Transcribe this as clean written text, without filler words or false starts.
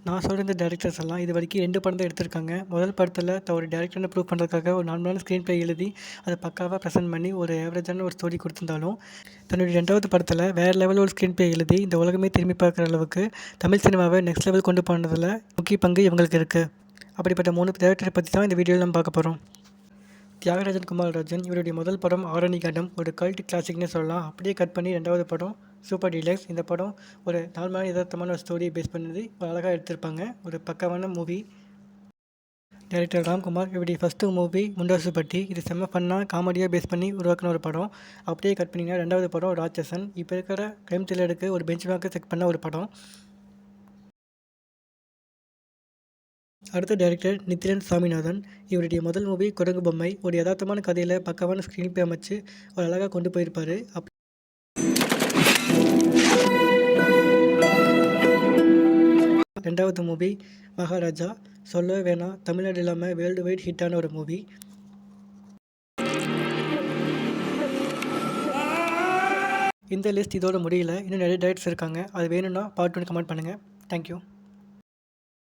நான் சொல்கிற இந்த டேரக்டர்ஸ் எல்லாம் இது வரைக்கும் 2 படம் தான் எடுத்திருக்காங்க. முதல் படத்தில் ஒரு டேரக்டர்னு ப்ரூவ் பண்ணுறதுக்காக ஒரு நார்மலான ஸ்க்ரீன் ப்ளே எழுதி அதை பக்காவாக ப்ரெசென்ட் பண்ணி ஒரு ஆவரேஜான ஒரு ஸ்டோரி கொடுத்திருந்தாலும், தன்னுடைய 2வது படத்தில் வேறு லெவலில் ஒரு ஸ்க்ரீன் ப்ளே எழுதி இந்த உலகமே திரும்பி பார்க்குற அளவுக்கு தமிழ் சினிமாவை நெக்ஸ்ட் லெவல் கொண்டு போனதில் முக்கிய பங்கு இவங்களுக்கு இருக்குது. அப்படிப்பட்ட 3 டேரக்டரை பற்றி தான் இந்த வீடியோவில் நம்ம பார்க்க போகிறோம். தியாகராஜன் குமாரராஜன் இவருடைய முதல் படம் ஆரணிகண்டம் ஒரு கல்ட் கிளாசிக்னே சொல்லலாம். அப்படியே கட் பண்ணி 2வது படம் சூப்பர் டீலக்ஸ். இந்த படம் ஒரு நார்மலான யதார்த்தமான ஒரு ஸ்டோரியை பேஸ் பண்ணி ஒரு அழகாக எடுத்திருப்பாங்க. ஒரு பக்காவான மூவி. டைரக்டர் ராம்குமார் இவருடைய ஃபஸ்ட்டு மூவி முண்டாசு பட்டி. இது செம்ம ஃபன்னாக காமெடியாக பேஸ் பண்ணி உருவாக்கின ஒரு படம். அப்படியே கட் பண்ணிங்கன்னா 2வது படம் ராட்சசன். இப்போ இருக்கிற க்ரைம் த்ரில்லருக்கு ஒரு பெஞ்ச் மார்க்கை செக் பண்ண ஒரு படம். அடுத்த டைரக்டர் நித்யன் சாமிநாதன். இவருடைய முதல் மூவி குரங்கு பொம்மை. ஒரு யதார்த்தமான கதையில் பக்காவான ஸ்க்ரீன் ப்ளே அமைச்சு ஒரு அழகாக கொண்டு போயிருப்பார். 2வது மூவி மகாராஜா. சொல்லவே வேணாம், தமிழ்நாடு இல்லாமல் வேர்ல்டு வைட் ஹிட்டான ஒரு மூவி. இந்த லிஸ்ட் இதோட முடியல. இன்னும் நிறைய டைரக்டர்ஸ் இருக்காங்க. அது வேணும்னா பார்ட் 1 கமெண்ட் பண்ணுங்கள். தேங்க்யூ.